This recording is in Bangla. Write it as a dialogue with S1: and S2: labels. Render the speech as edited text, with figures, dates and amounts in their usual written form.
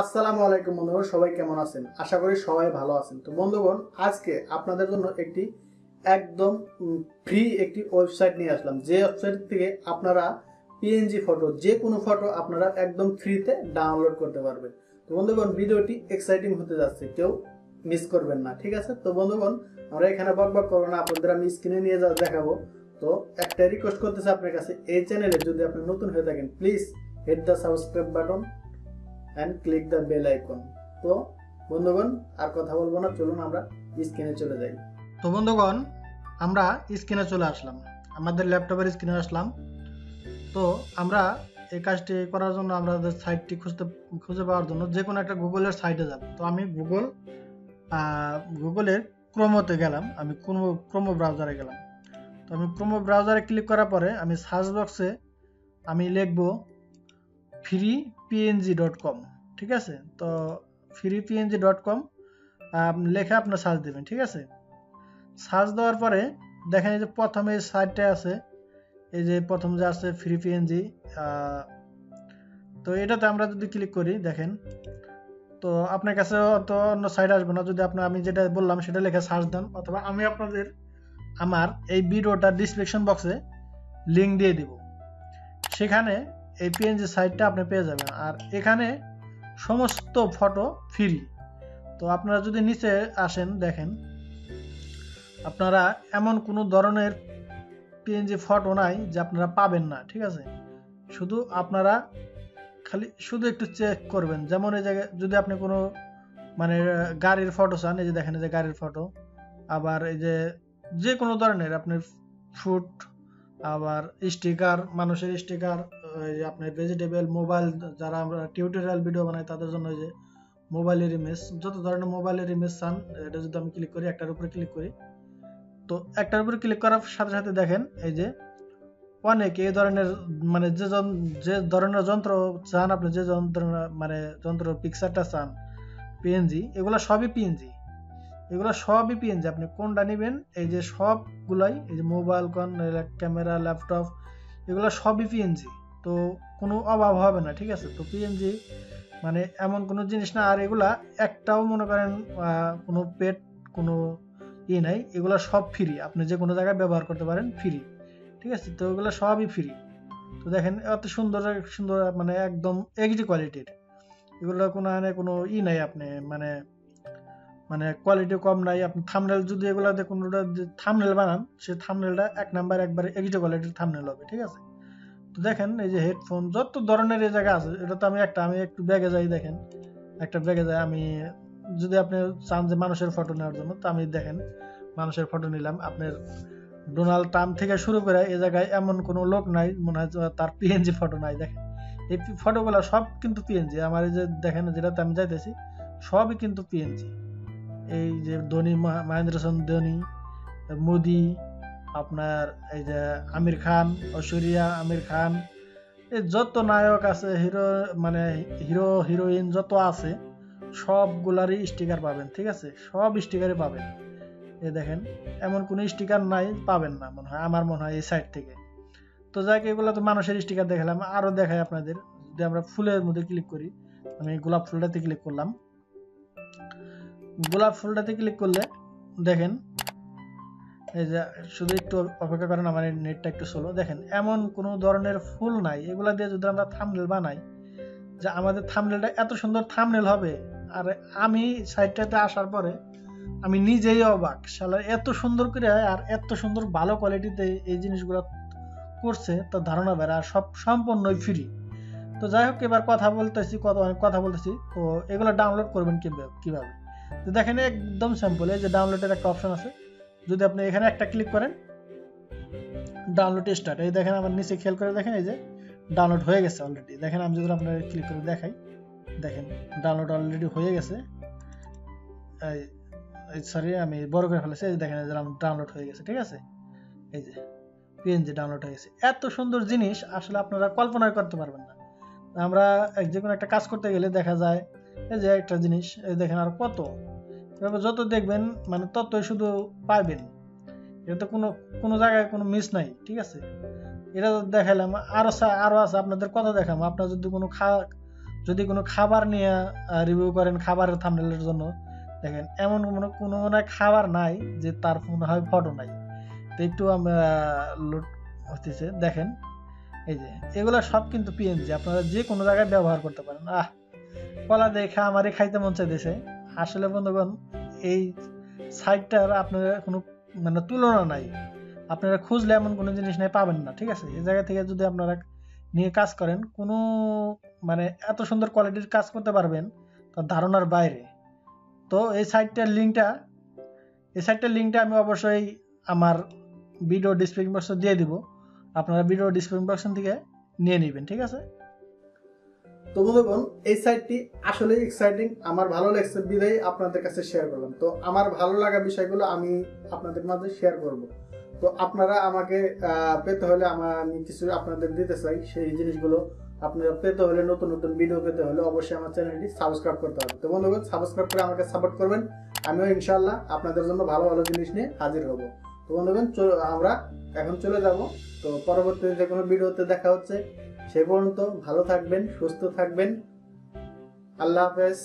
S1: আসসালামু আলাইকুম বন্ধুগণ, সবাই কেমন আছেন? আশা করি সবাই ভালো আছেন। তো বন্ধুগণ, আজকে আপনাদের জন্য একটি একদম ফ্রি একটি ওয়েবসাইট নিয়ে আসলাম, যে ওয়েবসাইট থেকে আপনারা পিএনজি ফটো, যে কোনো ফটো আপনারা একদম ফ্রিতে ডাউনলোড করতে পারবেন। তো বন্ধুগণ, ভিডিওটি এক্সাইটিং হতে যাচ্ছে, কেউ মিস করবেন না, ঠিক আছে? তো বন্ধুগণ, আমরা এখানে বকবক করবো না, আপনাদের আমি স্ক্রিনে নিয়ে দেখাবো। তো একটা রিকোয়েস্ট করতেছে আপনার কাছে, এই চ্যানেলে যদি আপনি নতুন হয়ে থাকেন, please hit the subscribe button and click the bell icon। তো বন্ধুগণ, আর কথা বলবো না, চলুন আমরা স্ক্রিনে চলে যাই। তো বন্ধুগণ, আমরা স্ক্রিনে চলে আসলাম, আমাদের ল্যাপটপের স্ক্রিনে আসলাম। তো আমরা এই কাজটি করার জন্য আমাদের সাইটটি খুঁজে পাওয়ার জন্য যে কোনো একটা গুগলের সাইটে যাব। তো আমি গুগলের ক্রোমোতে গেলাম, আমি ক্রোমো ব্রাউজারে গেলাম। তো আমি ক্রোমো ব্রাউজারে ক্লিক করার পরে আমি সার্চ বক্সে আমি লিখব freepng.com, ঠিক আছে? তো freepng.com লেখে আপনার সার্চ দেবেন, ঠিক আছে? সার্চ দেওয়ার পরে দেখেন এই যে প্রথমে সাইটটা আছে, এই যে প্রথম যে আছে ফ্রি পিএনজি। তো এটাতে আমরা যদি ক্লিক করি, দেখেন তো আপনার কাছে অত অন্য সাইট আসবে না যদি আমি যেটা বললাম সেটা লেখে সার্চ দেন, অথবা আমি আপনাদের আমার এই ভিডিওটা ডিসক্রিপশন বক্সে লিঙ্ক দিয়ে দিব, সেখানে এই পিএনজি সাইটটা আপনি পেয়ে যাবেন। আর এখানে সমস্ত ফটো ফ্রি। তো আপনারা যদি নিচে আসেন, দেখেন আপনারা এমন কোনো ধরনের পিএনজি ফটো নাই যে আপনারা পাবেন না, ঠিক আছে? শুধু আপনারা শুধু একটু চেক করবেন। যেমন এই জায়গায় যদি আপনি কোনো মানে গাড়ির ফটো চান, এই যে দেখেন এই যে গাড়ির ফটো, আবার এই যে কোনো ধরনের আপনার ফুড, আবার স্টিকার, মানুষের স্টিকার, আপনার ভেজিটেবল, মোবাইল, যারা আমরা টিউটোরিয়াল ভিডিও বানাই তাদের জন্য এই যে মোবাইলের ইমেজ, যত ধরনের মোবাইলের ইমেজ চান, এটা যদি আমি ক্লিক করি, একটার উপরে ক্লিক করি, তো একটার উপরে ক্লিক করার সাথে সাথে দেখেন এই যে অনেক এই ধরনের মানে যে ধরনের যন্ত্র চান আপনি, যে যন্ত্র পিকচারটা চান পিএনজি, এগুলো সবই পিএনজি, আপনি কোনটা নেবেন, এই যে সবগুলাই, এই যে মোবাইল কোন, ক্যামেরা, ল্যাপটপ, এগুলো সবই পিএনজি। তো কোনো অভাব হবে না, ঠিক আছে? তো পিএনজি মানে এমন কোনো জিনিস না। আর এগুলা একটাও মনে করেন কোনো পেড কোনো নাই, এগুলো সব ফ্রি, আপনি যে কোনো জায়গায় ব্যবহার করতে পারেন ফ্রি, ঠিক আছে? তো এগুলো সবই ফ্রি। তো দেখেন এত সুন্দর সুন্দর, মানে একদম এইচডি কোয়ালিটির, এগুলো কোনো নাই, আপনি মানে মানে কোয়ালিটি কম নাই। আপনি থাম্বনেল যদি এগুলো দেখুন, থাম্বনেল বানান, সে থাম্বনেলটা এক নাম্বার একবারে এইচডি কোয়ালিটির থাম্বনেল হবে, ঠিক আছে? তো দেখেন এই যে হেডফোন, যত ধরনের এই জায়গা আছে, এটা তো আমি একটু ব্যাগে যাই, দেখেন একটা ব্যাগে যাই আমি। যদি আপনি চান যে মানুষের ফটো নেওয়ার জন্য, তো আমি দেখেন মানুষের ফটো নিলাম। আপনার ডোনাল্ড ট্রাম্প থেকে শুরু করে এই জায়গায় এমন কোনো লোক নাই মনে হয় তার পিএনজি ফটো নাই। দেখেন এই ফটোগুলো সব কিন্তু পিএনজি। আমার এই যে দেখেন যেটাতে আমি যাইতেছি, সবই কিন্তু পিএনজি। এই যে ধোনি, মহেন্দ্র সিং ধোনি, মোদি, আপনার এই যে আমির খান, ঐশ্বরিয়া, আমির খান, এই যত নায়ক আছে, হিরো হিরোইন যত আছে, সবগুলারই স্টিকার পাবেন, ঠিক আছে? সব স্টিকারই পাবেন। এই দেখেন এমন কোনো স্টিকার নাই পাবেন না মনে হয়, আমার মনে হয় এই সাইট থেকে। তো যাক, এগুলো তো মানুষের স্টিকার দেখালাম, আরো দেখাই আপনাদের। যদি আমরা ফুলের মধ্যে ক্লিক করি, আমি গোলাপ ফুলটাতে ক্লিক করলাম। গোলাপ ফুলটাতে ক্লিক করলে দেখেন এই যে, শুধু একটু অপেক্ষা করেন, আমার নেটটা একটু স্লো। দেখেন এমন কোনো ধরনের ফুল নাই, এগুলা দিয়ে যদি আমরা থাম্বনেল বানাই, যে আমাদের থাম্বনেলটা এত সুন্দর থাম্বনেল হবে। আর আমি সাইটটাতে আসার পরে আমি নিজেই অবাক, শালা এত সুন্দর করে আর এত সুন্দর ভালো কোয়ালিটিতে এই জিনিসগুলো করছে, তার ধারণা বেড়া, আর সব সম্পূর্ণই ফ্রি। তো যাই হোক, এবার অনেক কথা বলতেছি। তো এগুলো ডাউনলোড করবেন কিভাবে? তো দেখেন একদম সিম্পল, এই যে ডাউনলোডের একটা অপশন আছে, যদি আপনি এখানে একটা ক্লিক করেন, ডাউনলোড স্টার্ট, এই দেখেন আমার নিচে খেয়াল করে দেখেন এই যে ডাউনলোড হয়ে গেছে অলরেডি। দেখেন আমি যদি আপনার ক্লিক করে দেখাই, দেখেন ডাউনলোড অলরেডি হয়ে গেছে। সরি, আমি বড় করে ফেলেছি, এই যে দেখেন ডাউনলোড হয়ে গেছে, ঠিক আছে? এই যে পিএনজি ডাউনলোড হয়ে গেছে। এত সুন্দর জিনিস আসলে আপনারা কল্পনাই করতে পারবেন না। আমরা যে কোনো একটা কাজ করতে গেলে দেখা যায় এই যে একটা জিনিস, এই দেখেন আর কত, যত দেখবেন মানে ততই শুধু পাইবেন। এটা তো কোনো জায়গায় কোনো মিস নাই, ঠিক আছে? এটা দেখালাম, আরো আছে আপনাদের, কত দেখাম। আপনার যদি কোনো যদি কোনো খাবার নিয়ে রিভিউ করেন, খাবারের থাম্বনেলের জন্য, দেখেন এমন কোনো মনে হয় খাবার নাই যে তার মনে হয় ফটো নাই। তো একটু আমরা লোড হতেছে, দেখেন এই যে এগুলো সব কিন্তু পিএনজি, আপনারা যে কোনো জায়গায় ব্যবহার করতে পারেন। কলা দেখা আমারই খাইতে মন চাইতেছে। আসলে বন্ধুগণ, এই সাইটটার আপনার কোনো মানে তুলনা নাই, আপনারা খুঁজলে এমন কোনো জিনিস নাই পাবেন না, ঠিক আছে? এই জায়গা থেকে যদি আপনারা নিয়ে কাজ করেন, কোনো মানে এত সুন্দর কোয়ালিটির কাজ করতে পারবেন তার ধারণার বাইরে। তো এই সাইটটার লিঙ্কটা আমি অবশ্যই আমার ভিডিও ডিসক্রিপশন বক্সে দিয়ে দিব, আপনারা ভিডিও ডিসক্রিপশন বক্স থেকে নিয়ে নেবেন, ঠিক আছে? তো বন্ধুগণ, এই সাইটটি আসলে এক্সাইটিং, আমার ভালো লাগছে বিধায় আপনাদের কাছে শেয়ার করলাম। তো আমার ভালো লাগা বিষয়গুলো আমি আপনাদের মাঝে শেয়ার করব। তো আপনারা আমাকে পেতে হলে আমি কিছু আপনাদের দিতে চাই, সেই জিনিসগুলো আপনারা পেতে হলে, নতুন নতুন ভিডিও পেতে হলে অবশ্যই আমার চ্যানেলটি সাবস্ক্রাইব করতে হবে। তো বন্ধুগণ, সাবস্ক্রাইব করে আমাকে সাপোর্ট করবেন, আমিও ইনশাআল্লাহ আপনাদের জন্য ভালো ভালো জিনিস নিয়ে হাজির হব। তো বন্ধুগণ, আমরা এখন চলে যাব। তো পরবর্তীতে যে কোনো ভিডিওতে দেখা হচ্ছে। সে পর্যন্ত ভালো থাকবেন, সুস্থ থাকবেন। আল্লাহ হাফেজ।